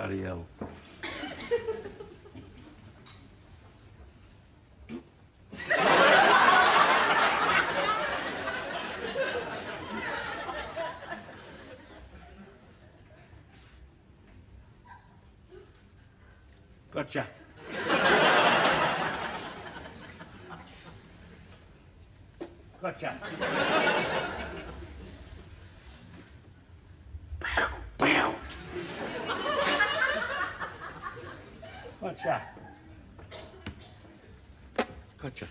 Bloody hell. Gotcha. Gotcha. Gotcha. Gotcha.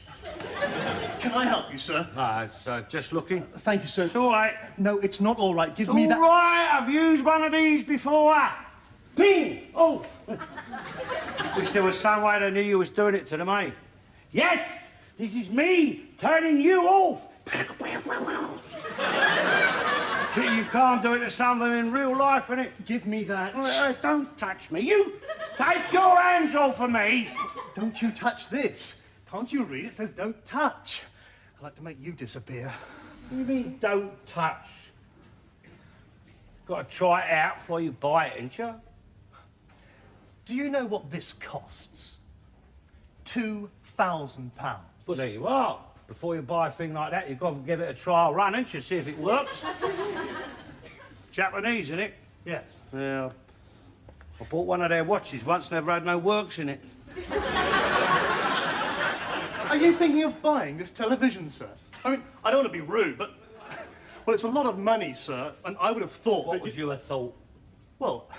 Can I help you, sir? It's just looking. Thank you, sir. It's all right. No, it's not all right. Give It's me all that. right. I've used one of these before. Ping! Off! Wish there was some way they knew you was doing it to them, eh? Yes! This is me turning you off! You can't do it to something in real life, innit? Give me that. Don't touch me. You take your hands off of me! Don't you touch this. Can't you read? It says don't touch. I'd like to make you disappear. What do you mean, don't touch? Got to try it out before you buy it, ain't you? Do you know what this costs? £2,000. Well, there you are. Before you buy a thing like that, you've got to give it a trial run, ain't you? See if it works. Japanese, isn't it? Yes. Yeah. I bought one of their watches once, never had no works in it. Are you thinking of buying this television, sir? I mean, I don't want to be rude, but... Well, it's a lot of money, sir, and I would have thought What that would you have thought? Well,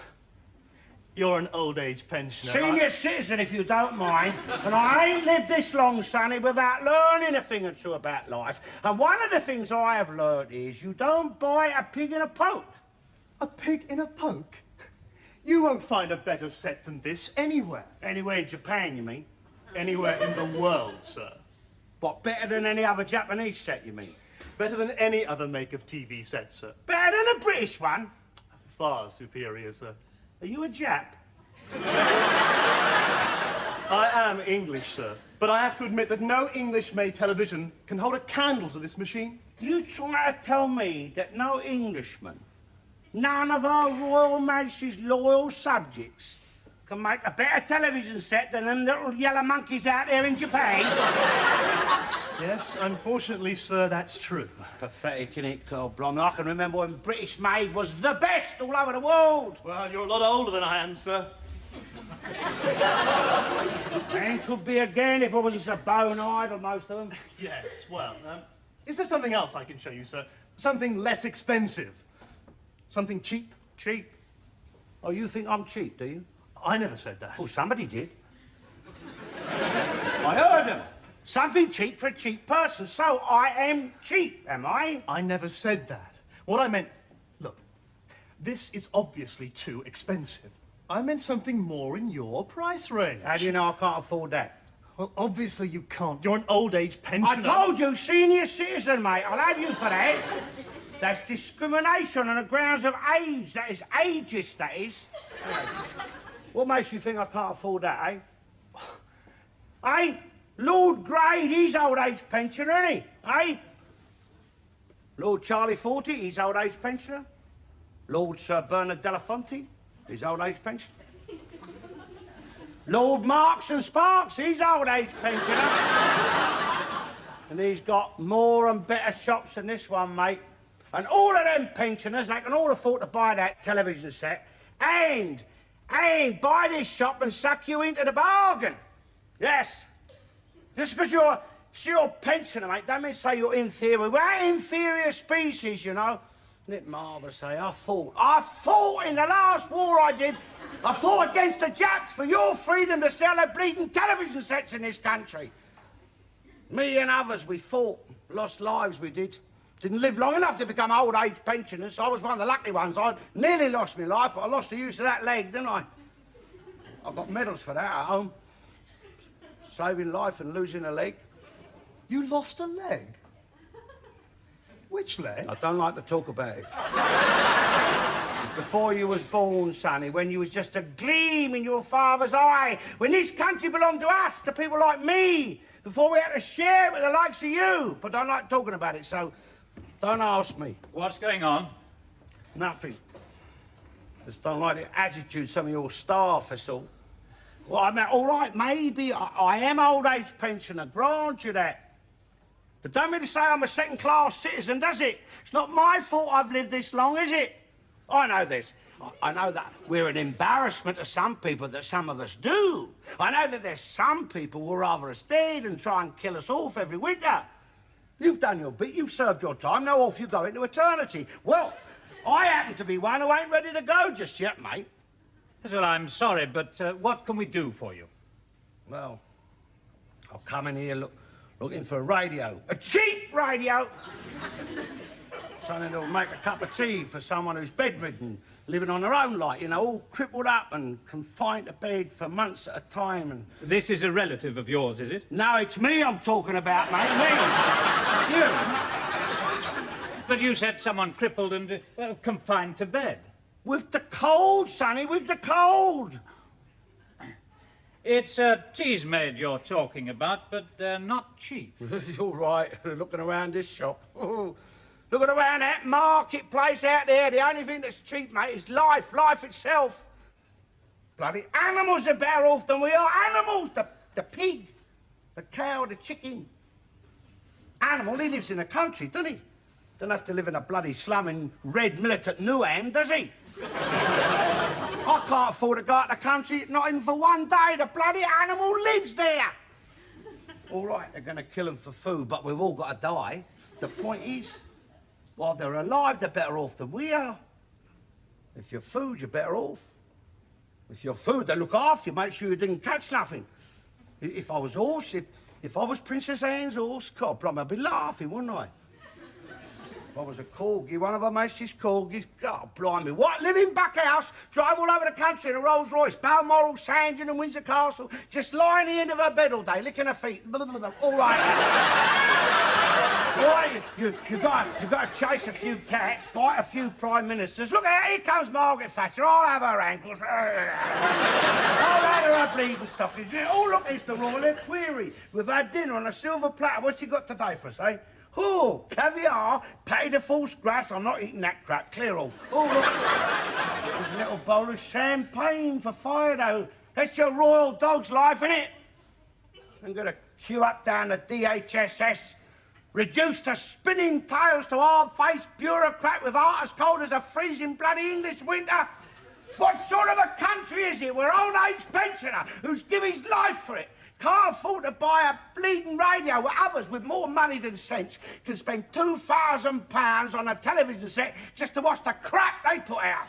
you're an old-age pensioner. Senior citizen, if you don't mind. And I ain't lived this long, Sonny, without learning a thing or two about life. And one of the things I have learned is you don't buy a pig in a poke. A pig in a poke? You won't find a better set than this anywhere. Anywhere in Japan, you mean? Anywhere in the world, sir. What, better than any other Japanese set, you mean? Better than any other make of TV set, sir. Better than a British one? Far superior, sir. Are you a Jap? I am English, sir. But I have to admit that no English-made television can hold a candle to this machine. You try to tell me that no Englishman, none of our Royal Majesty's loyal subjects, can make a better television set than them little yellow monkeys out there in Japan? Yes, unfortunately, sir, that's true. Pathetic, innit, God blimey. I can remember when British made was the best all over the world. Well, you're a lot older than I am, sir. And could be again if I wasn't so bone idle, most of them. Yes, well, is there something else I can show you, sir? Something less expensive? Something cheap? Cheap? Oh, you think I'm cheap, do you? I never said that. Oh, somebody did. I heard them. Something cheap for a cheap person, so I am cheap, am I? I never said that. What I meant... Look, this is obviously too expensive. I meant something more in your price range. How do you know I can't afford that? Well, obviously you can't. You're an old-age pensioner. I told you, senior citizen, mate. I'll have you for that. That's discrimination on the grounds of age. That is ageist, that is. What makes you think I can't afford that, eh? Eh? Lord Grade, he's old-age pensioner, isn't he? Eh? Lord Charlie Forty, he's old-age pensioner. Lord Sir Bernard Delafonte, he's old-age pensioner. Lord Marks and Sparks, he's old-age pensioner. And he's got more and better shops than this one, mate. And all of them pensioners, they can all afford to buy that television set and buy this shop and suck you into the bargain. Yes. Just because you're a pensioner, mate, don't mean say you're inferior. We're inferior species, you know. Isn't it marvellous, eh? I fought in the last war I did. I fought against the Japs for your freedom to sell their bleeding television sets in this country. Me and others, we fought. Lost lives, we did. Didn't live long enough to become old-age pensioners. I was one of the lucky ones. I nearly lost my life, but I lost the use of that leg, didn't I? I got medals for that at home. Saving life and losing a leg. You lost a leg? Which leg? I don't like to talk about it. Before you was born, Sonny, when you was just a gleam in your father's eye, when this country belonged to us, to people like me, before we had to share it with the likes of you. But I don't like talking about it, so don't ask me. What's going on? Nothing. Just don't like the attitude some of your staff, that's all. Well, I mean, all right, maybe I am old age pensioner, grant you that. But don't mean to say I'm a second-class citizen, does it? It's not my fault I've lived this long, is it? I know this. I know that we're an embarrassment to some people, that some of us do. I know that there's some people who'll rather us dead and try and kill us off every winter. You've done your bit, you've served your time, now off you go into eternity. Well, I happen to be one who ain't ready to go just yet, mate. Yes, well, I'm sorry, but what can we do for you? Well, I'll come in here looking for a radio. A cheap radio! Something that'll make a cup of tea for someone who's bedridden, living on their own, like, you know, all crippled up and confined to bed for months at a time and... This is a relative of yours, is it? No, it's me I'm talking about, mate, me. You. But you said someone crippled and confined to bed. With the cold, Sonny, with the cold. It's tea's made you're talking about, but they're not cheap. You're right, looking around this shop. Oh, looking around that marketplace out there, the only thing that's cheap, mate, is life itself. Bloody animals are better off than we are. Animals, the pig, the cow, the chicken. Animal, he lives in the country, doesn't he? Don't have to live in a bloody slum in Red Militant Newham, does he? I can't afford to go out the country, not even for one day. The bloody animal lives there. All right, they're going to kill them for food, but we've all got to die. The point is, while they're alive, they're better off than we are. If you're food, you're better off. If you're food, they look after you, make sure you didn't catch nothing. If I was horse, if I was Princess Anne's horse, God, blimey, I'd be laughing, wouldn't I? If I was a corgi, one of her Macy's corgis, God, blimey, what? Live in Buckhouse, drive all over the country in a Rolls Royce, Balmoral, Sandton and Windsor Castle, just lie in the end of her bed all day, licking her feet. All right. All right, you got to chase a few cats, bite a few prime ministers. Look out, here comes Margaret Thatcher. I'll have her ankles. I'll have her bleeding stockings. Oh, look, it's the Royal Equerry. We've had dinner on a silver platter. What's she got today for us, eh? Oh, caviar, patty de false grass. I'm not eating that crap. Clear off. Oh, look. There's a little bowl of champagne for Fido. That's your royal dog's life, isn't it? I'm going to queue up down the DHSS, reduced to spinning tails to hard-faced bureaucrat with heart as cold as a freezing bloody English winter. What sort of a country is it where old age pensioner who's give his life for it can't afford to buy a bleeding radio where others with more money than sense can spend £2,000 on a television set just to watch the crap they put out?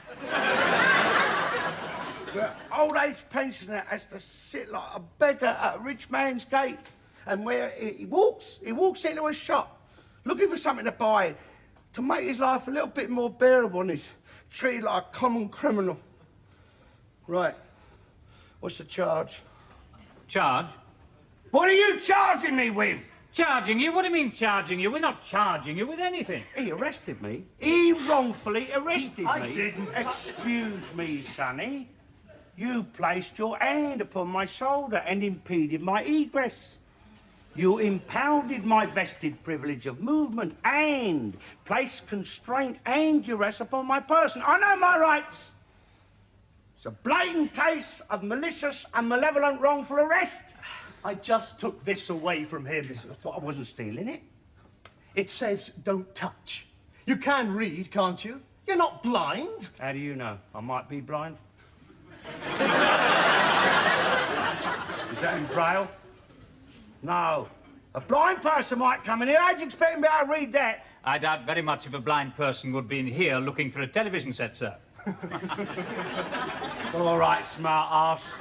The old age pensioner has to sit like a beggar at a rich man's gate. And where he walks into a shop looking for something to buy to make his life a little bit more bearable, and he's treated like a common criminal. Right. What's the charge? Charge? What are you charging me with? Charging you? What do you mean charging you? We're not charging you with anything. He arrested me. He wrongfully arrested me. I didn't. Excuse me, Sonny. You placed your hand upon my shoulder and impeded my egress. You impounded my vested privilege of movement and placed constraint and duress upon my person. I know my rights. It's a blatant case of malicious and malevolent wrongful arrest. I just took this away from him. I thought I wasn't stealing it. It says don't touch. You can read, can't you? You're not blind. How do you know? I might be blind. Is that in Braille? No. A blind person might come in here. How'd you expect me to be able to read that? I doubt very much if a blind person would be in here looking for a television set, sir. All right, smart ass.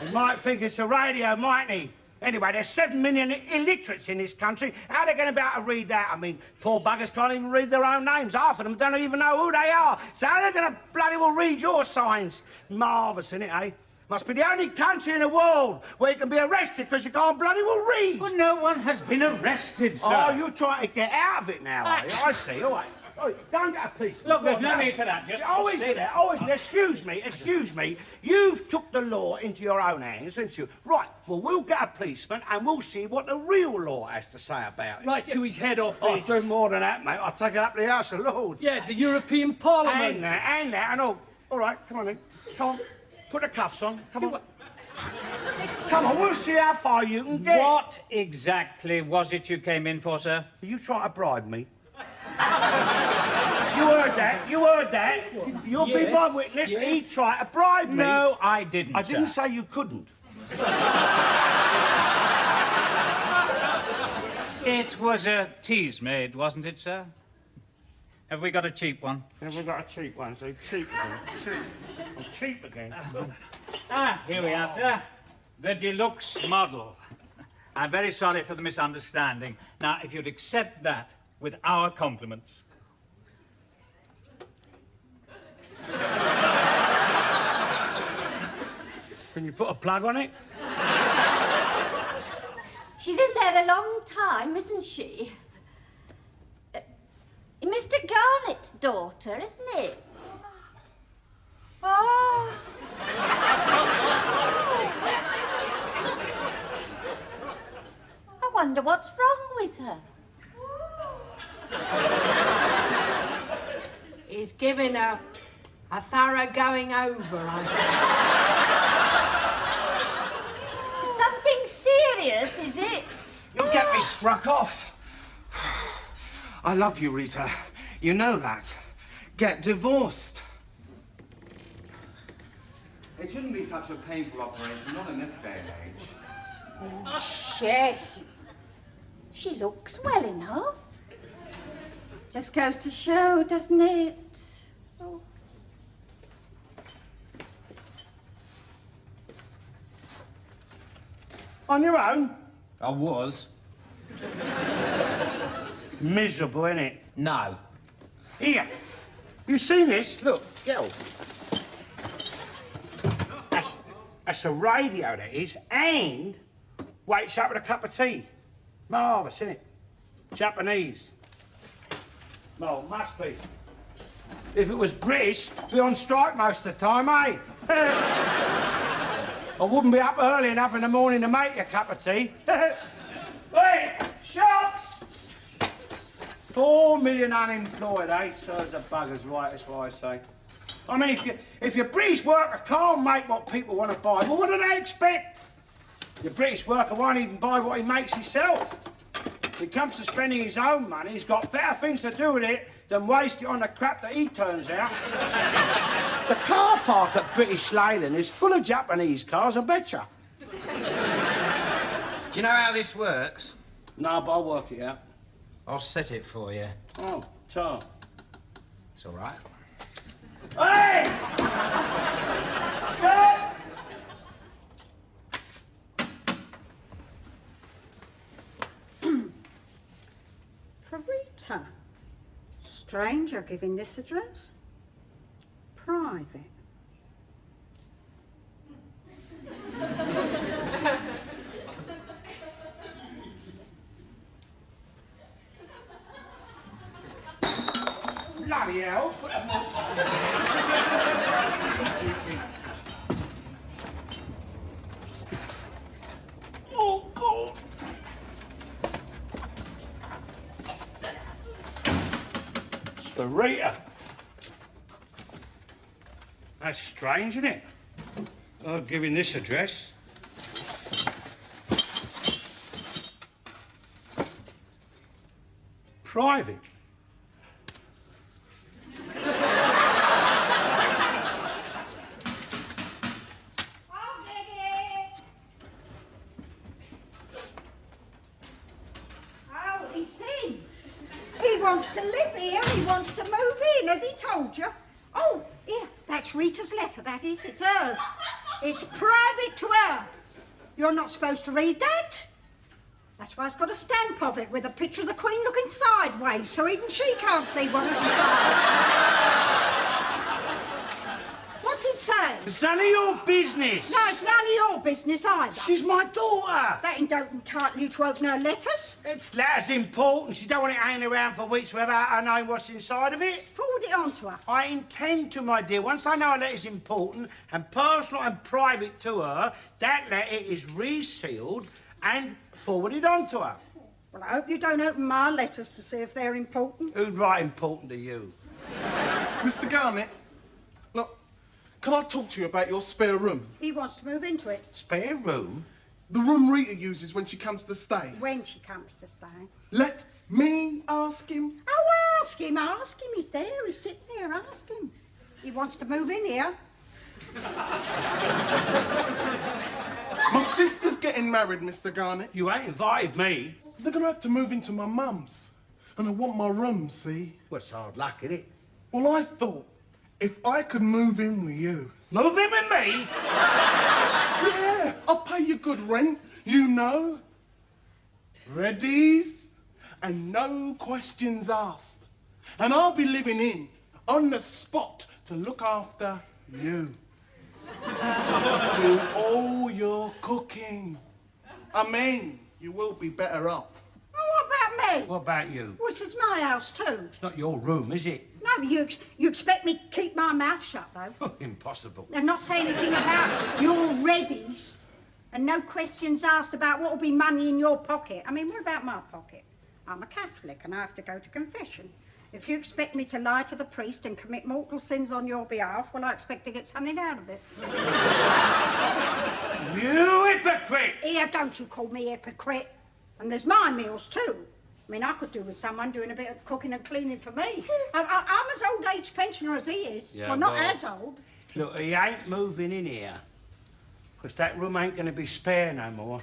He might think it's a radio, mightn't he? Anyway, there's 7 million illiterates in this country. How are they going to be able to read that? I mean, poor buggers can't even read their own names. Half of them don't even know who they are. So how are they going to bloody well read your signs? Marvellous, isn't it, eh? Must be the only country in the world where you can be arrested because you can't bloody well read. Well, no one has been arrested, sir. Oh, you're trying to get out of it now, are you? I see, all right. Oh, don't get a piece. Look, there's no need for that. Just Always stay there, always there. Excuse me. You've took the law into your own hands, haven't you? Right, well, we'll get a policeman and we'll see what the real law has to say about it. Right to his head office. I'll do more than that, mate. I'll take it up to the House of Lords. Yeah, the European Parliament. And that, and all. All right, come on then. Come on. Put the cuffs on. Come on. Come on, we'll see how far you can get. What exactly was it you came in for, sir? Are you trying to bribe me? You heard that. You'll be Yes, my witness. yes. He tried to bribe me. No, I didn't, I didn't sir. say you couldn't. It was a tease made, wasn't it, sir? Have we got a cheap one? Have we got a cheap one? So cheap one. I'm cheap again. Here we are, sir. The deluxe model. I'm very sorry for the misunderstanding. Now, if you'd accept that with our compliments. Can you put a plug on it? She's in there a long time, isn't she? Mr. Garnett's daughter, isn't it? Oh. I wonder what's wrong with her. He's giving her a thorough going over, I think. Something serious, is it? You'll get me struck off. I love you, Rita. You know that. Get divorced. It shouldn't be such a painful operation, not in this day and age. Shame. She looks well enough. Just goes to show, doesn't it? Oh. On your own? I was. Miserable, innit? No. Here. You seen this? Look, girl. That's a radio, that is, and wakes up with a cup of tea. Marvellous, isn't it? Japanese. Well, must be. If it was British, be on strike most of the time, eh? I wouldn't be up early enough in the morning to make a cup of tea. Wait, shots! 4 million unemployed, eh? Serves the buggers right, that's what I say. I mean, if your British worker can't make what people want to buy, well, what do they expect? Your British worker won't even buy what he makes himself. When it comes to spending his own money, he's got better things to do with it than waste it on the crap that he turns out. The car park at British Leyland is full of Japanese cars, I betcha. Do you know how this works? No, but I'll work it out. I'll set it for you. Oh, Tom. It's all right. Hey! Shut! For Rita. Stranger giving this address. Private. Bloody hell. Oh, God. It's for Rita. That's strange, isn't it? Her giving this address. Private. Oh, it's him. He wants to live here. He wants to move in, has he told you? Oh, yeah, that's Rita's letter, that is. It's hers. It's private to her. You're not supposed to read that. That's why it's got a stamp of it with a picture of the Queen looking sideways, so even she can't see what's inside. What's What's it say? It's none of your business. No, it's none of your business either. She's my daughter. That don't entitle you to open her letters. It's letters important. She don't want it hanging around for weeks without her knowing what's inside of it. Forward it on to her. I intend to, my dear. Once I know a letter's important and personal and private to her, that letter is resealed and forwarded on to her. Well, I hope you don't open my letters to see if they're important. Who'd write important to you? Mr. Garnett, look, can I talk to you about your spare room? He wants to move into it. Spare room? The room Rita uses when she comes to stay. When she comes to stay. Let me ask him. Oh, ask him, ask him. He's there, he's sitting there, ask him. He wants to move in here. My sister's getting married, Mr. Garnett. You ain't invited me. They're gonna have to move into my mum's. And I want my room, see? Well, it's hard luck, isn't it? Well, I thought, if I could move in with you... Move in with me? Yeah, I'll pay you good rent, you know. Readies? And no questions asked. And I'll be living in, on the spot, to look after you. Do all your cooking. I mean, you will be better off. Oh, what about me? What about you? Well, this is my house too. It's not your room, is it? No, but you expect me to keep my mouth shut, though. Impossible. And not say anything about your readies. And no questions asked about what will be money in your pocket. I mean, what about my pocket? I'm a Catholic and I have to go to confession. If you expect me to lie to the priest and commit mortal sins on your behalf, well, I expect to get something out of it. You hypocrite! Here, don't you call me hypocrite. And there's my meals, too. I mean, I could do with someone doing a bit of cooking and cleaning for me. I'm as old-age pensioner as he is. Yeah, well, not well. as old. Look, he ain't moving in here. Because that room ain't going to be spare no more.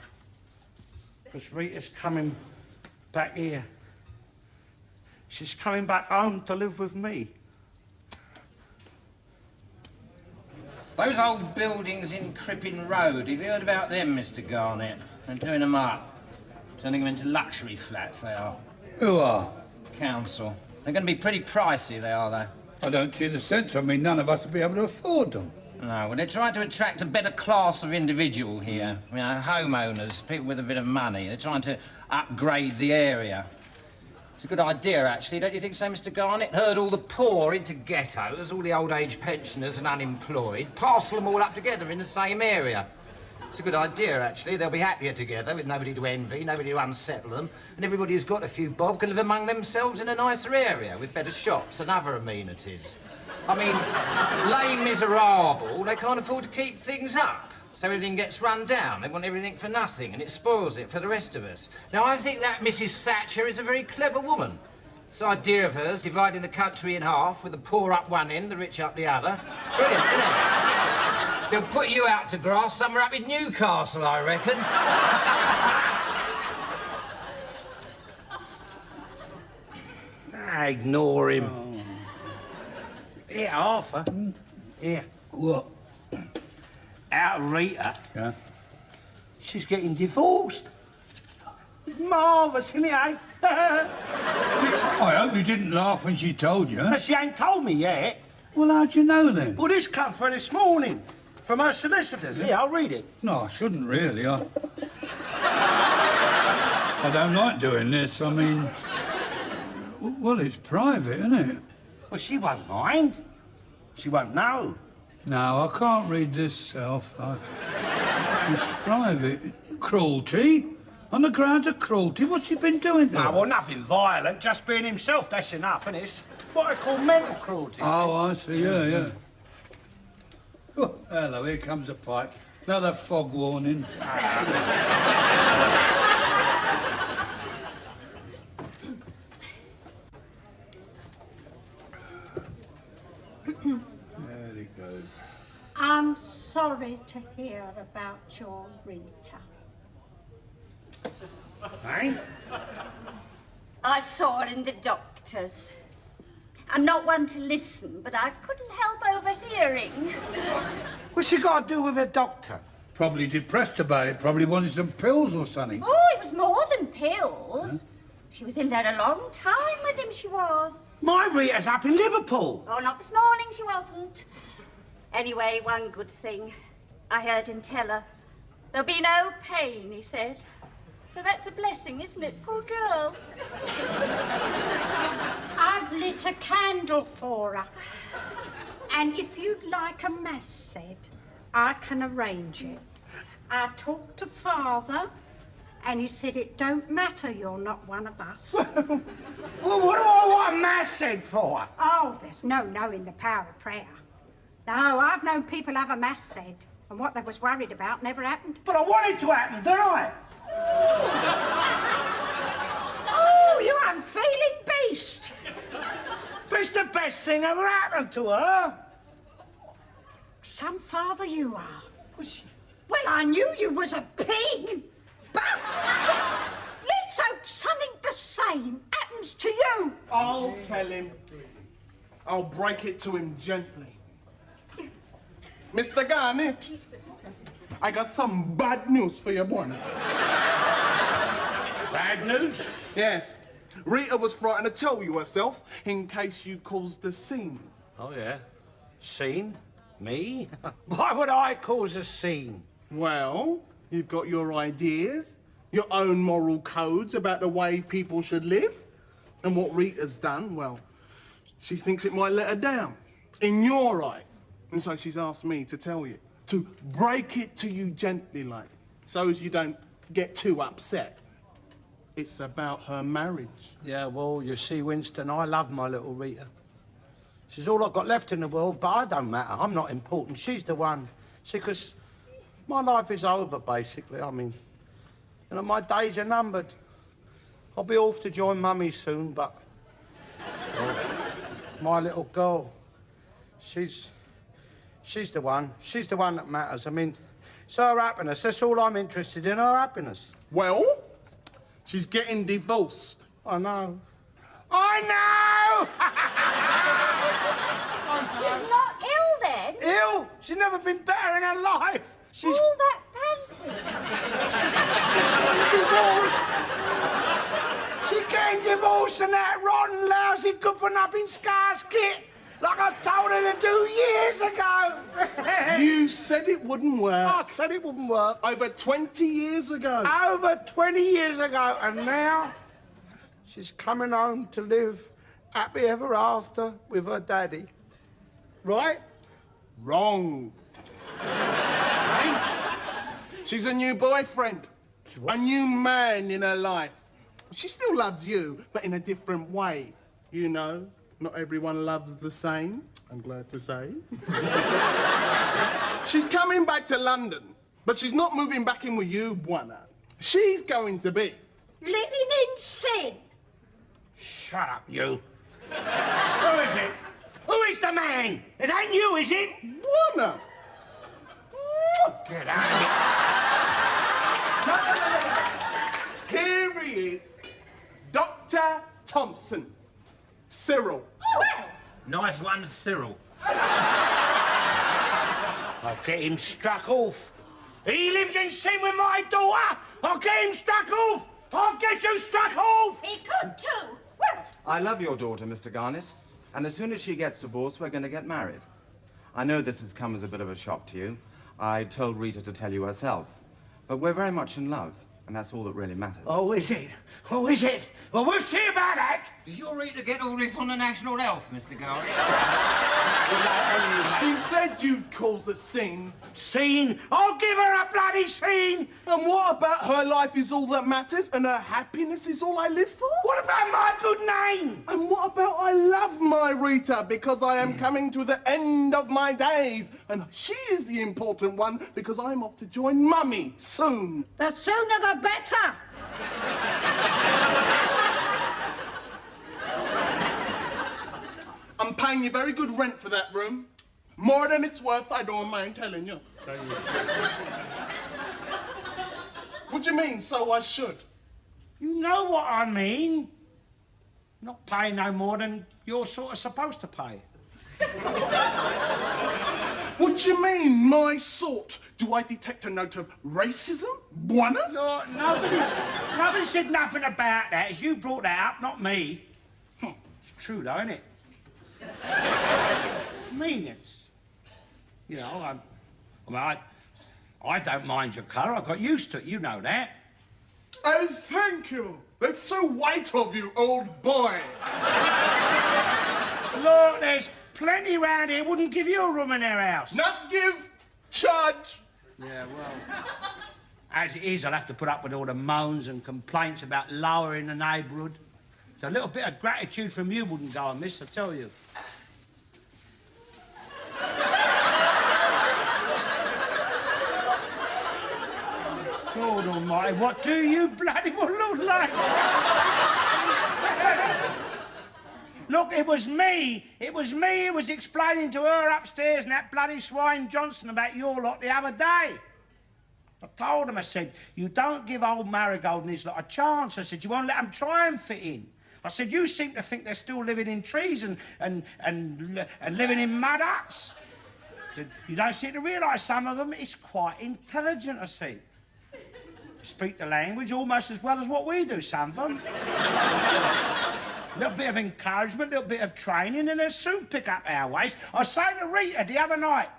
Because Rita's coming back here. She's coming back home to live with me. Those old buildings in Crippin Road, have you heard about them, Mr. Garnett? They're doing them up. Turning them into luxury flats, they are. Who are? Council. They're going to be pretty pricey, they are, though. I don't see the sense. I mean, none of us will be able to afford them. No, well, they're trying to attract a better class of individual here. You know, homeowners, people with a bit of money. They're trying to upgrade the area. It's a good idea, actually, don't you think so, Mr. Garnett? Herd all the poor into ghettos, all the old-age pensioners and unemployed, parcel them all up together in the same area. It's a good idea, actually. They'll be happier together, with nobody to envy, nobody to unsettle them, and everybody who's got a few bob can live among themselves in a nicer area with better shops and other amenities. I mean, Les Miserables, they can't afford to keep things up. So everything gets run down. They want everything for nothing, and it spoils it for the rest of us. Now, I think that Mrs. Thatcher is a very clever woman. This idea of hers, dividing the country in half, with the poor up one end, the rich up the other. It's brilliant, isn't it? They'll put you out to grass somewhere up in Newcastle, I reckon. Ignore him. Here, Arthur. Here. What? Out of Rita. Yeah? She's getting divorced. It's marvellous, isn't it, eh? I hope you didn't laugh when she told you. But she ain't told me yet. Well, how'd you know then? Well, this come for this morning. From her solicitors. Here, I'll read it. No, I shouldn't really. I don't like doing this. I mean, well, it's private, isn't it? Well, she won't mind. She won't know. No, I can't read this self. It's private. Cruelty? On the grounds of cruelty? What's he been doing to her? No, well, nothing violent. Just being himself. That's enough, isn't it? It's what I call mental cruelty. Oh, I see. Yeah. Oh, hello, here comes a pipe. Another fog warning. There he goes. I'm sorry to hear about your Rita. Eh? I saw her in the doctor's. I'm not one to listen, but I couldn't help overhearing. What's she got to do with a doctor? Probably depressed about it. Probably wanted some pills or something. Oh, it was more than pills. Huh? She was in there a long time with him, she was. My Rita's up in Liverpool. Oh, not this morning, she wasn't. Anyway, one good thing. I heard him tell her. There'll be no pain, he said. So that's a blessing, isn't it, poor girl? I've lit a candle for her. And if you'd like a mass said, I can arrange it. I talked to Father, and he said it don't matter you're not one of us. Well, what do I want mass said for? Oh, there's no knowing the power of prayer. No, I've known people have a mass said, and what they was worried about never happened. But I want it to happen, don't I? Oh, you unfeeling beast! But it's the best thing ever happened to her. Some father you are. Well, I knew you was a pig, but let's hope something the same happens to you. I'll tell him. I'll break it to him gently. Mr. Garnett, I got some bad news for your boy. Bad news? Yes. Rita was frightened to tell you herself in case you caused a scene. Oh, yeah. Scene? Me? Why would I cause a scene? Well, you've got your ideas, your own moral codes about the way people should live. And what Rita's done, well, she thinks it might let her down, in your eyes. And so she's asked me to tell you, to break it to you gently, like, so as you don't get too upset. It's about her marriage. Yeah, well, you see, Winston, I love my little Rita. She's all I've got left in the world, but I don't matter. I'm not important. She's the one. See, because my life is over, basically. I mean, you know, my days are numbered. I'll be off to join Mummy soon, but... well, my little girl, she's the one. She's the one that matters. I mean, it's her happiness. That's all I'm interested in, her happiness. Well, she's getting divorced. I know. I know! She's not ill then? Ill? She's never been better in her life. She's All that panting. divorced. She getting divorced and that rotten, lousy, good-for-nothing scars kit, like I told her to do years ago. You said it wouldn't work. I said it wouldn't work. Over 20 years ago. Over 20 years ago, and now she's coming home to live happy ever after with her daddy. Right? Wrong. She's a new boyfriend. A new man in her life. She still loves you, but in a different way. You know, not everyone loves the same, I'm glad to say. She's coming back to London, but she's not moving back in with you, Buana. She's going to be Living in sin. Shut up, you. Who is it? Who is the man? It ain't you, is it? Buana. Get out of here. Here he is, Dr. Thompson. Cyril. Nice one, Cyril. I'll get him struck off. He lives in sin with my daughter. I'll get him struck off. I'll get you struck off. He could too. I love your daughter, Mr. Garnett, and as soon as she gets divorced, we're going to get married. I know this has come as a bit of a shock to you. I told Rita to tell you herself, but we're very much in love, and that's all that really matters. Oh, is it? Oh, is it? Well, we'll see about that. Does your Rita get all this on the national health, Mr. Garnett? She said you'd cause a scene. Scene? I'll give her a bloody scene. And what about her life is all that matters and her happiness is all I live for? What about my good name? And what about I love my Rita because I am coming to the end of my days and she is the important one because I'm off to join Mummy soon. The sooner the better. I'm paying you very good rent for that room. More than it's worth, I don't mind telling you. What do you mean, so I should? You know what I mean. Not pay no more than you're sort of supposed to pay. What do you mean, my sort? Do I detect a note of racism? Buana? No, nobody said nothing about that. It's you brought that up, not me. It's true, though, isn't it? I mean, You know, I don't mind your colour. I got used to it. You know that. Oh, thank you. That's so white of you, old boy. Look, there's plenty round here wouldn't give you a room in their house. Not give, charge. Yeah, well, as it is, I'll have to put up with all the moans and complaints about lowering the neighbourhood. So a little bit of gratitude from you wouldn't go amiss, I tell you. God almighty, what do you bloody well look like? Look, it was me who was explaining to her upstairs and that bloody swine Johnson about your lot the other day. I told him, I said, you don't give old Marigold and his lot a chance. I said, you won't let them try and fit in. I said, you seem to think they're still living in trees and living in mud huts. I said, you don't seem to realise some of them is quite intelligent, I said. Speak the language almost as well as what we do, some of them. A little bit of encouragement, a little bit of training, and they'll soon pick up our ways. I was saying to Rita the other night,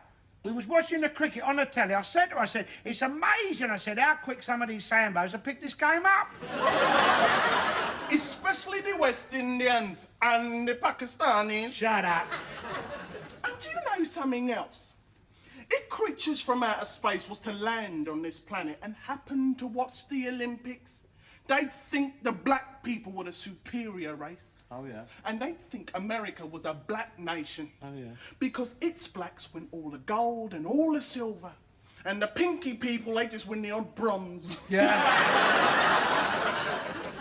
we was watching the cricket on the telly, I said to her, I said, it's amazing, I said, how quick some of these Sambos have picked this game up. Especially the West Indians and the Pakistanis. Shut up. And do you know something else? If creatures from outer space was to land on this planet and happen to watch the Olympics, they'd think the black people were the superior race. Oh, yeah. And they'd think America was a black nation. Oh, yeah. Because its blacks win all the gold and all the silver. And the pinky people, they just win the odd bronze. Yeah.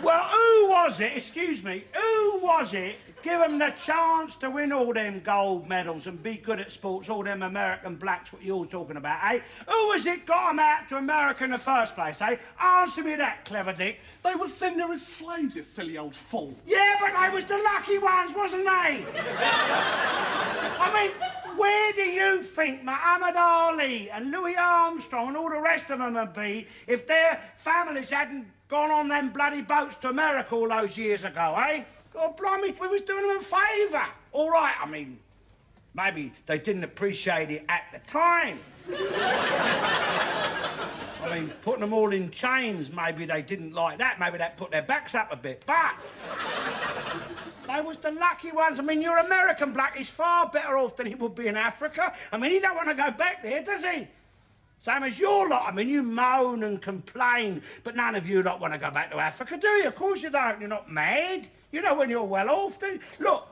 Well, who was it, excuse me, who was it give them the chance to win all them gold medals and be good at sports, all them American blacks, what you're talking about, eh? Who was it got them out to America in the first place, eh? Answer me that, clever dick. They were sent there as slaves, you silly old fool. Yeah, but they was the lucky ones, wasn't they? I mean, where do you think Muhammad Ali and Louis Armstrong and all the rest of them would be if their families hadn't gone on them bloody boats to America all those years ago, eh? God blimey, we was doing them a favour. All right, I mean, maybe they didn't appreciate it at the time. I mean, putting them all in chains, maybe they didn't like that. Maybe that put their backs up a bit, but they was the lucky ones. I mean, your American black is far better off than he would be in Africa. I mean, he don't want to go back there, does he? Same as your lot. I mean, you moan and complain, but none of you lot want to go back to Africa, do you? Of course you don't. You're not mad. You know when you're well off, do you? Look,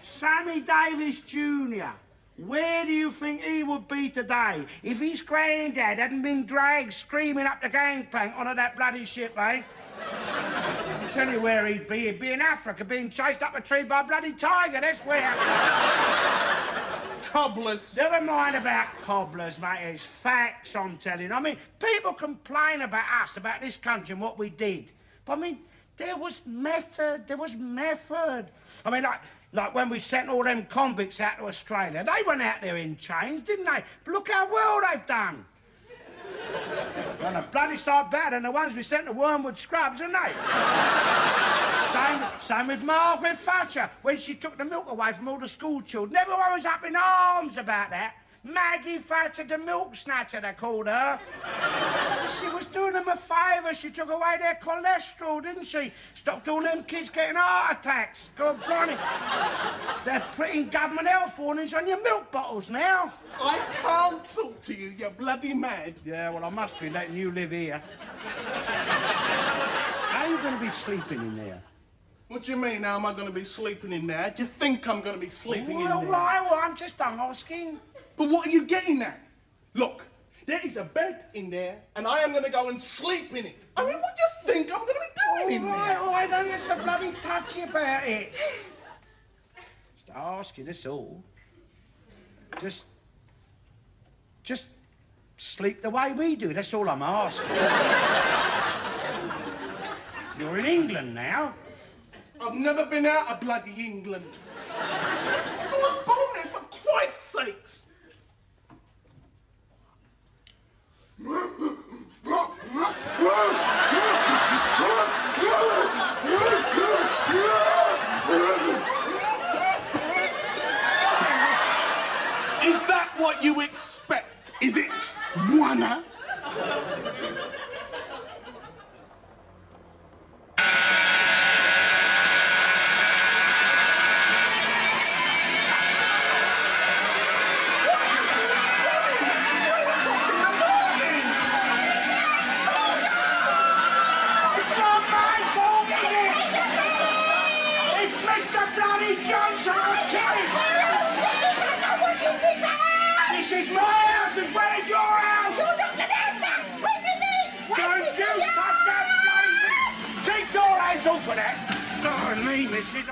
Sammy Davis Jr., where do you think he would be today if his granddad hadn't been dragged screaming up the gangplank onto that bloody ship, eh? I'll tell you where he'd be. He'd be in Africa being chased up a tree by a bloody tiger, that's where. Cobblers. Never mind about cobblers, mate. It's facts I'm telling. I mean, people complain about us, about this country and what we did. But, I mean, there was method. There was method. I mean, like when we sent all them convicts out to Australia, they went out there in chains, didn't they? But look how well they've done. Done a bloody sight better than the ones we sent to Wormwood Scrubs, haven't they? Same with Margaret Thatcher, when she took the milk away from all the school children. Everyone was up in arms about that. Maggie Thatcher, the milk snatcher, they called her. She was doing them a favour. She took away their cholesterol, didn't she? Stopped all them kids getting heart attacks. God blimey. They're putting government health warnings on your milk bottles now. I can't talk to you, you're bloody mad. Yeah, well, I must be letting you live here. How are you going to be sleeping in there? What do you mean, how am I going to be sleeping in there? Do you think I'm going to be sleeping in there? All right, well, I'm just asking. But what are you getting at? Look, there is a bed in there, and I am going to go and sleep in it. I mean, what do you think I'm going to be doing in there? All right, don't get so bloody touchy about it. Just asking, that's all. Just sleep the way we do, that's all I'm asking. You're in England now. I've never been out of bloody England. I was born there, for Christ's sakes. Is that what you expect? talk of that. Starting me, missus.